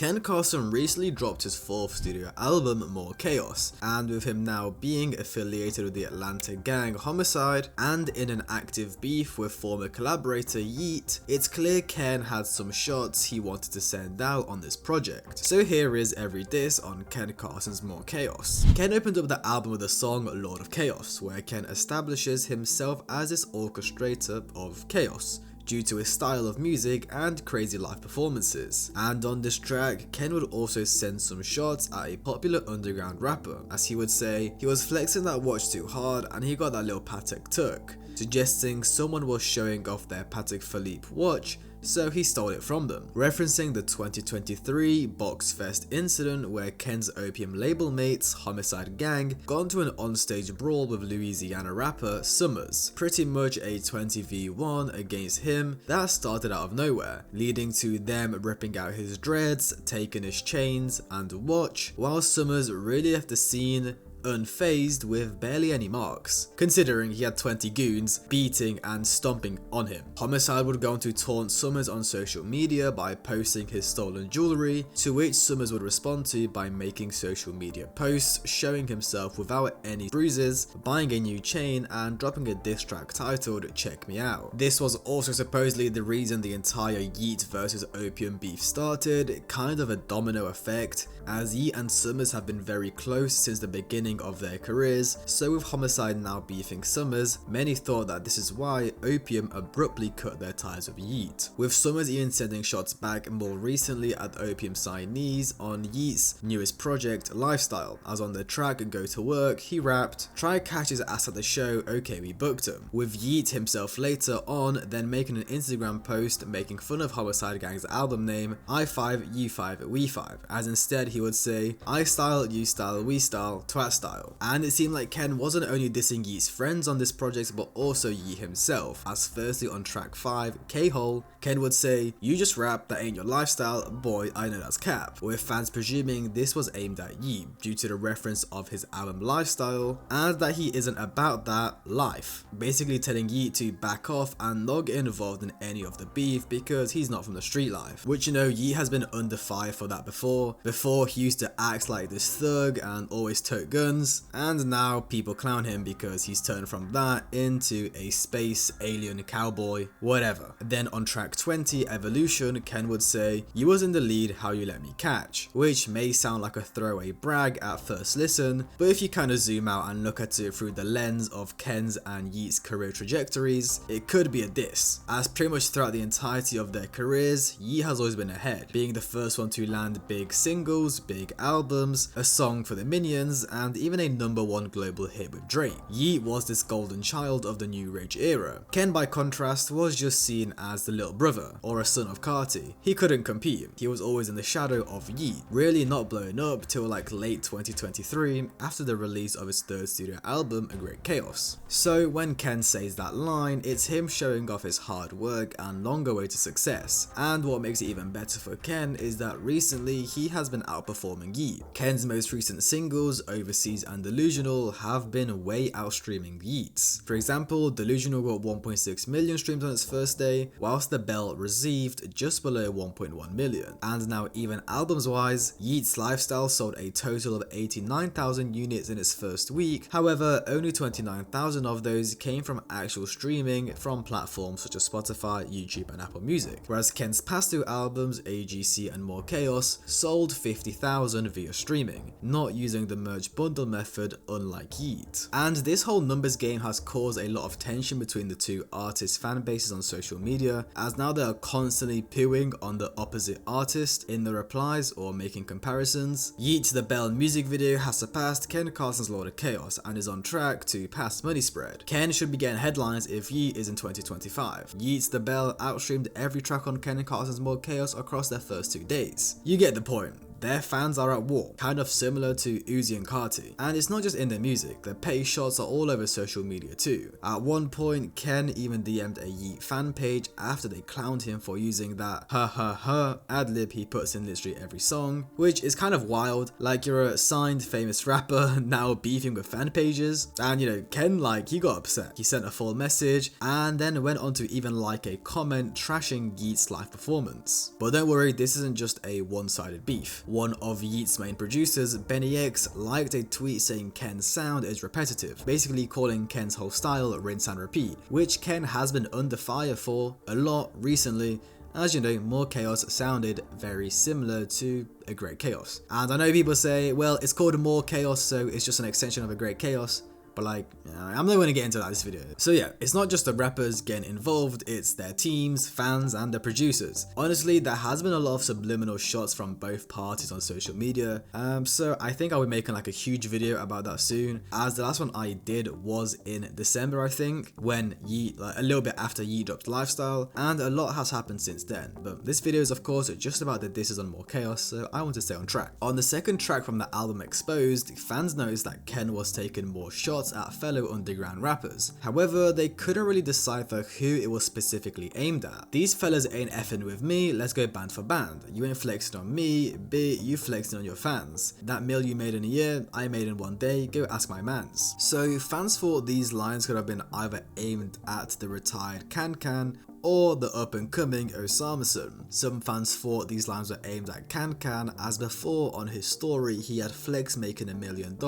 Ken Carson recently dropped his 4th studio album, More Chaos, and with him now being affiliated with the Atlanta gang Homicide and in an active beef with former collaborator Yeat, it's clear Ken had some shots he wanted to send out on this project. So here is every diss on Ken Carson's More Chaos. Ken opened up the album with the song Lord of Chaos, where Ken establishes himself as this orchestrator of chaos due to his style of music and crazy live performances. And on this track, Ken would also send some shots at a popular underground rapper, as he would say he was flexing that watch too hard and he got that little Patek Turk, suggesting someone was showing off their Patek Philippe watch, so he stole it from them, referencing the 2023 Box Fest incident where Ken's Opium label mates, Homicide Gang, got into an onstage brawl with Louisiana rapper Summrs, pretty much a 20v1 against him that started out of nowhere, leading to them ripping out his dreads, taking his chains and watch, while Summrs really left the scene unfazed with barely any marks, considering he had 20 goons beating and stomping on him. Homicide would go on to taunt Summrs on social media by posting his stolen jewelry, to which Summrs would respond to by making social media posts showing himself without any bruises, buying a new chain and dropping a diss track titled Check Me Out. This was also supposedly the reason the entire Yeat versus Opium beef started, kind of a domino effect, as Yeat and Summrs have been very close since the beginning of their careers, so with Homicide now beefing Summrs, many thought that this is why Opium abruptly cut their ties with Yeat, with Summrs even sending shots back more recently at Opium signees on Yeat's newest project, Lifestyle, as on the track Go to Work, he rapped, "Try catch his ass at the show, okay we booked him," with Yeat himself later on then making an Instagram post making fun of Homicide Gang's album name, I5, U5, We5, as instead he would say, I style, you style, we style, twat style. And it seemed like Ken wasn't only dissing Yeat's friends on this project but also Yeat himself, as firstly on track 5, K-Hole, Ken would say, "You just rap, that ain't your lifestyle, boy I know that's cap," with fans presuming this was aimed at Yeat due to the reference of his album Lifestyle and that he isn't about that life, basically telling Yeat to back off and not get involved in any of the beef because he's not from the street life, which you know Yeat has been under fire for that before he used to act like this thug and always tote guns, and now people clown him because he's turned from that into a space alien cowboy, whatever. Then on track 20, Evolution, Ken would say, "You was in the lead, how you let me catch," which may sound like a throwaway brag at first listen, but if you kind of zoom out and look at it through the lens of Ken's and Yeat's career trajectories, it could be a diss, as pretty much throughout the entirety of their careers, Yeat has always been ahead, being the first one to land big singles, big albums, a song for the Minions, and even a #1 global hit with Drake. Yeat was this golden child of the new rage era. Ken by contrast was just seen as the little brother, or a son of Carti. He couldn't compete, he was always in the shadow of Yeat, really not blowing up till like late 2023 after the release of his 3rd studio album, A Great Chaos. So when Ken says that line, it's him showing off his hard work and longer way to success, and what makes it even better for Ken is that recently he has been outperforming Yeat. Ken's most recent singles, Overseas and Delusional, have been way outstreaming Yeat's. For example, Delusional got 1.6 million streams on its first day, whilst The Bell received just below 1.1 million. And now even albums wise, Yeat's Lifestyle sold a total of 89,000 units in its first week, however only 29,000 of those came from actual streaming from platforms such as Spotify, YouTube and Apple Music, whereas Ken's past 2 albums, AGC and More Chaos, sold 50,000 via streaming, not using the merge bundle method unlike Yeat. And this whole numbers game has caused a lot of tension between the two artists' fan bases on social media, as now they are constantly pooing on the opposite artist in the replies or making comparisons. Yeat's The Bell music video has surpassed Ken Carson's Lord of Chaos and is on track to pass Money Spread. Ken should be getting headlines if Yeat is in 2025. Yeat's The Bell outstreamed every track on Ken Carson's More Chaos across their first 2 days. You get the point. their fans are at war, kind of similar to Uzi and Carti. And it's not just in their music, the pay shots are all over social media too. At one point, Ken even DM'd a Yeat fan page after they clowned him for using that ha ha ha ad-lib he puts in literally every song, which is kind of wild. Like, you're a signed famous rapper now beefing with fan pages. And you know, Ken, like, he got upset. He sent a full message and then went on to even like a comment trashing Yeat's live performance. But don't worry, this isn't just a one-sided beef. One of Yeat's main producers, Benny X, liked a tweet saying Ken's sound is repetitive, basically calling Ken's whole style rinse and repeat, which Ken has been under fire for a lot recently. As you know, More Chaos sounded very similar to A Great Chaos. And I know people say, well, it's called More Chaos, so it's just an extension of A Great Chaos. But like, I'm not going to get into that in this video. So yeah, it's not just the rappers getting involved, it's their teams, fans, and the producers. Honestly, there has been a lot of subliminal shots from both parties on social media. So I think I'll be making like a huge video about that soon, as the last one I did was in December, I think, when Yeat, like a little bit after Yeat dropped Lifestyle, and a lot has happened since then. But this video is of course just about the disses on More Chaos, so I want to stay on track. On the second track from the album Exposed, fans noticed that Ken was taking more shots at fellow underground rappers. However, they couldn't really decipher who it was specifically aimed at. These fellas ain't effing with me, let's go band for band. You ain't flexing on me, B, you flexing on your fans. That mill you made in a year, I made in one day, go ask my mans. So fans thought these lines could have been either aimed at the retired Kankan or the up-and-coming Osamason. Some fans thought these lines were aimed at Kankan, as before on his story he had flexed making $1 million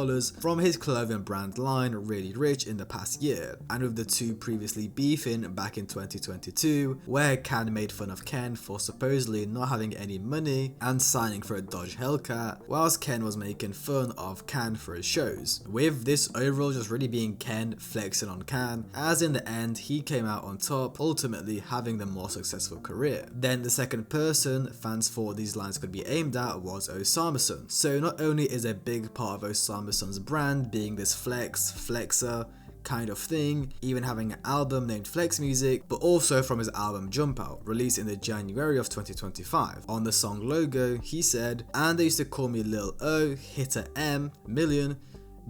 from his clothing brand line Really Rich in the past year, and with the two previously beefing back in 2022, where Kan made fun of Ken for supposedly not having any money and signing for a Dodge Hellcat, whilst Ken was making fun of Kan for his shows, with this overall just really being Ken flexing on Kan, as in the end he came out on top, ultimately having the more successful career. Then the second person fans thought these lines could be aimed at was Osamason. So not only is a big part of Osamason's brand being this flexer kind of thing, even having an album named Flex Music, but also from his album Jump Out, released in the January of 2025. On the song logo, he said, and they used to call me Lil O, Hitter M, Million,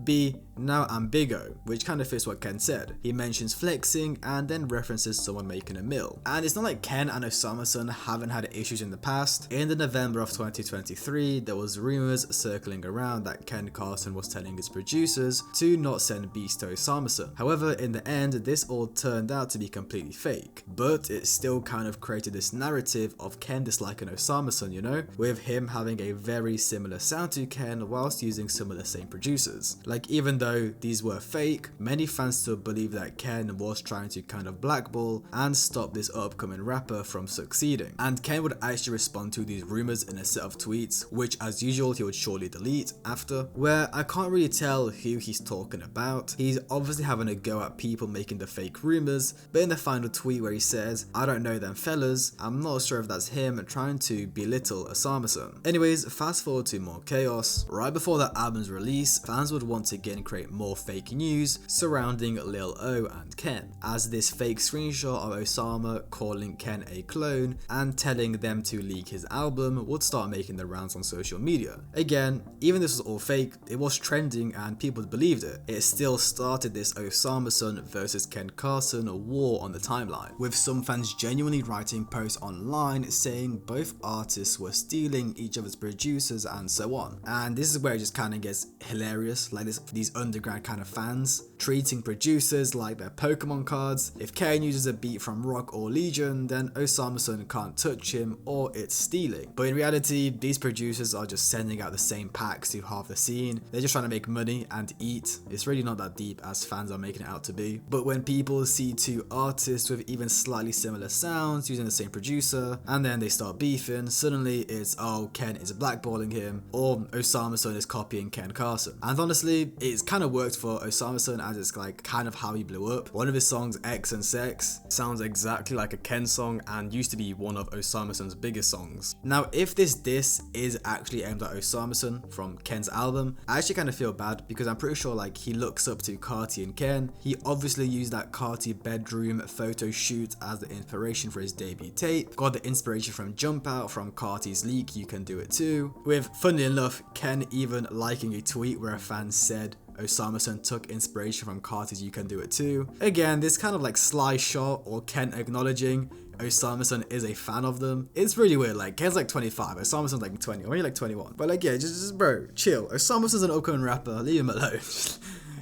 B, now I'm Big O, which kind of fits what Ken said. He mentions flexing and then references someone making a mill. And it's not like Ken and Osamason haven't had issues in the past. In the November of 2023, there was rumors circling around that Carson was telling his producers to not send beats to Osamason. However, in the end, this all turned out to be completely fake. But it still kind of created this narrative of Ken disliking Osamason, you know, with him having a very similar sound to Ken whilst using some of the same producers. Like, even though these were fake, many fans still believe that Ken was trying to kind of blackball and stop this upcoming rapper from succeeding. And Ken would actually respond to these rumors in a set of tweets, which as usual he would surely delete after, where I can't really tell who he's talking about. He's obviously having a go at people making the fake rumors, but in the final tweet where he says, I don't know them fellas, I'm not sure if that's him trying to belittle Osamason. Anyways, fast forward to More Chaos. Right before the album's release, fans would once again create more fake news surrounding Lil O and Ken, as this fake screenshot of Osama calling Ken a clone and telling them to leak his album would start making the rounds on social media. Again, even this was all fake, it was trending and people believed it. It still started this Osamason versus Ken Carson war on the timeline, with some fans genuinely writing posts online saying both artists were stealing each other's producers and so on. And this is where it just kind of gets hilarious, like these underground kind of fans treating producers like they're Pokemon cards. If Ken uses a beat from Rock or Legion, then Osamason can't touch him or it's stealing. But in reality, these producers are just sending out the same packs to half the scene. They're just trying to make money and eat. It's really not that deep as fans are making it out to be. But when people see two artists with even slightly similar sounds using the same producer, and then they start beefing, suddenly it's, oh, Ken is blackballing him, or Osamason is copying Ken Carson. And honestly, it's kind of worked for Osamason as it's like kind of how he blew up. One of his songs, X and Sex, sounds exactly like a Ken song and used to be one of Osamason's biggest songs. Now, if this diss is actually aimed at Osamason from Ken's album, I actually kind of feel bad because I'm pretty sure like he looks up to Carti and Ken. He obviously used that Carti bedroom photo shoot as the inspiration for his debut tape, got the inspiration from Jump Out from Carti's leak You Can Do It Too, with, funnily enough, Ken even liking a tweet where a fan said Osamason took inspiration from Carti's You Can Do It Too. Again, this kind of like sly shot or Ken acknowledging Osamason is a fan of them. It's really weird. Like, Ken's like 25, Osamason's like 20, or maybe like 21. But like, yeah, just bro, chill. Osamason's an upcoming rapper, leave him alone.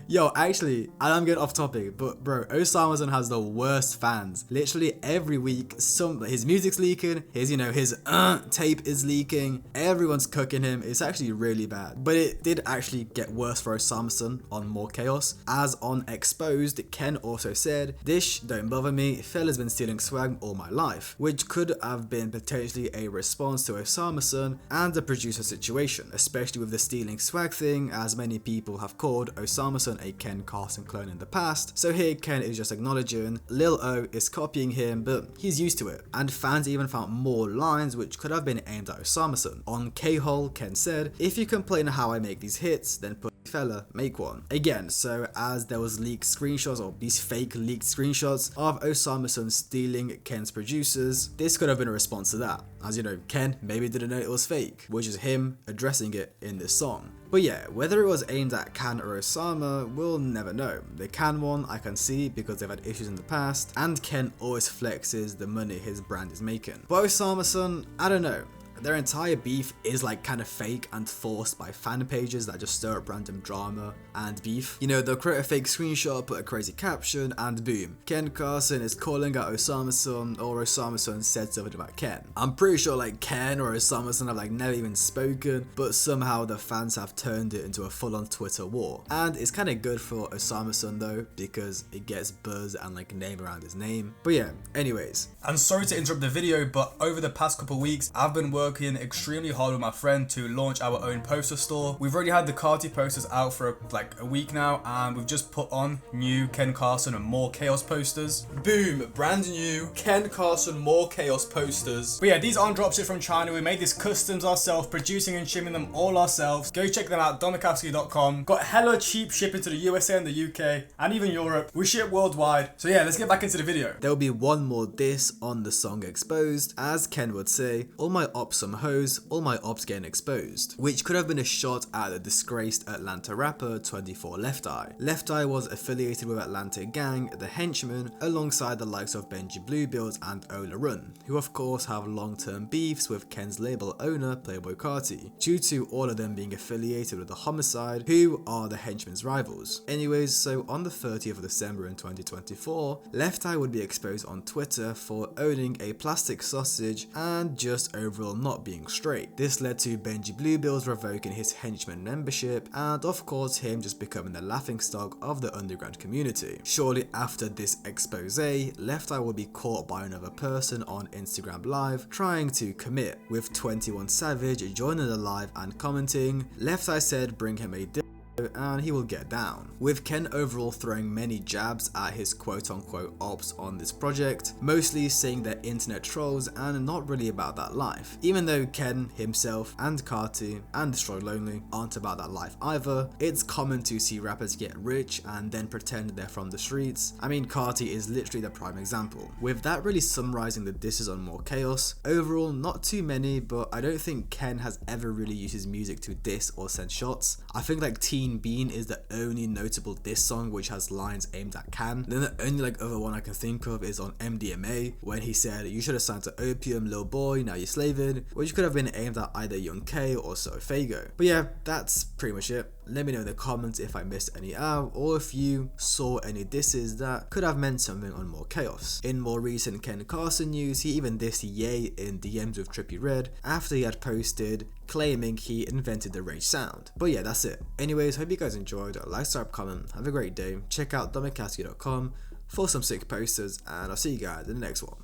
Yo, actually, and I'm getting off topic, but bro, Osamason has the worst fans. Literally every week, his music's leaking, his tape is leaking, everyone's cooking him. It's actually really bad. But it did actually get worse for Osamason on More Chaos. As on Exposed, Ken also said, "Dish, don't bother me, fella's been stealing swag all my life," which could have been potentially a response to Osamason and the producer situation, especially with the stealing swag thing, as many people have called Osamason a Ken Carson clone in the past. So here Ken is just acknowledging Lil O is copying him, but he's used to it. And fans even found more lines which could have been aimed at Osamason. On K-Hole, Ken said, "If you complain how I make these hits, then put fella, make one." Again, so as there was leaked screenshots or these fake leaked screenshots of Osamason stealing Ken's producers, this could have been a response to that. As you know, Ken maybe didn't know it was fake, which is him addressing it in this song. But yeah, whether it was aimed at Kan or Osama, we'll never know. The Kan one I can see because they've had issues in the past, and Ken always flexes the money his brand is making. But Osamason, I don't know. Their entire beef is like kind of fake and forced by fan pages that just stir up random drama and beef. You know, they'll create a fake screenshot, put a crazy caption, and boom, Ken Carson is calling out Osamason, or Osamason said something about Ken. I'm pretty sure like Ken or Osamason have like never even spoken, but somehow the fans have turned it into a full-on Twitter war. And it's kind of good for Osamason though, because it gets buzz and like name around his name. But yeah, anyways. And sorry to interrupt the video, but over the past couple weeks, I've been working extremely hard with my friend to launch our own poster store. We've already had the Carti posters out for like a week now, and we've just put on new Ken Carson and More Chaos posters. Boom, brand new Ken Carson More Chaos posters. But yeah, these aren't dropshipped from China. We made these customs ourselves, producing and shipping them all ourselves. Go check them out, domikowski.com. Got hella cheap shipping to the USA and the UK and even Europe. We ship worldwide. So yeah, let's get back into the video. There'll be one more diss on the song Exposed. As Ken would say, all my ops some hoes, all my ops getting exposed, which could have been a shot at the disgraced Atlanta rapper 24 Left Eye. Left Eye was affiliated with Atlanta gang, the Henchmen, alongside the likes of Benji Bluebills and Ola Run, who of course have long-term beefs with Ken's label owner Playboy Carti, due to all of them being affiliated with the Homicide, who are the Henchmen's rivals. Anyways, so on the 30th of December in 2024, Left Eye would be exposed on Twitter for owning a plastic sausage and just overall not being straight. This led to Benji Bluebills revoking his Henchman membership, and of course him just becoming the laughingstock of the underground community. Shortly after this expose, Left Eye will be caught by another person on Instagram Live trying to commit, with 21 Savage joining the live and commenting, "Left Eye said bring him a and he will get down," with Ken overall throwing many jabs at his quote-unquote ops on this project, mostly saying they're internet trolls and not really about that life. Even though Ken himself and Carti and Destroy Lonely aren't about that life either, it's common to see rappers get rich and then pretend they're from the streets. I mean, Carti is literally the prime example. With that really summarizing the disses on More Chaos, overall not too many, but I don't think Ken has ever really used his music to diss or send shots. I think like Teen Bean is the only notable diss song which has lines aimed at Can. Then the only like other one I can think of is on MDMA, when he said, "You should have signed to Opium, little boy, now you're slaving," which could have been aimed at either Young K or Sofago. But yeah, that's pretty much it. Let me know in the comments if I missed any out, or if you saw any disses that could have meant something on More Chaos. In more recent Ken Carson news, he even dissed Ye in DMs with Trippie Redd after he had posted claiming he invented the rage sound. But yeah, that's it. Anyways, hope you guys enjoyed. Like, subscribe, comment, have a great day. Check out domikowski.com for some sick posters, and I'll see you guys in the next one.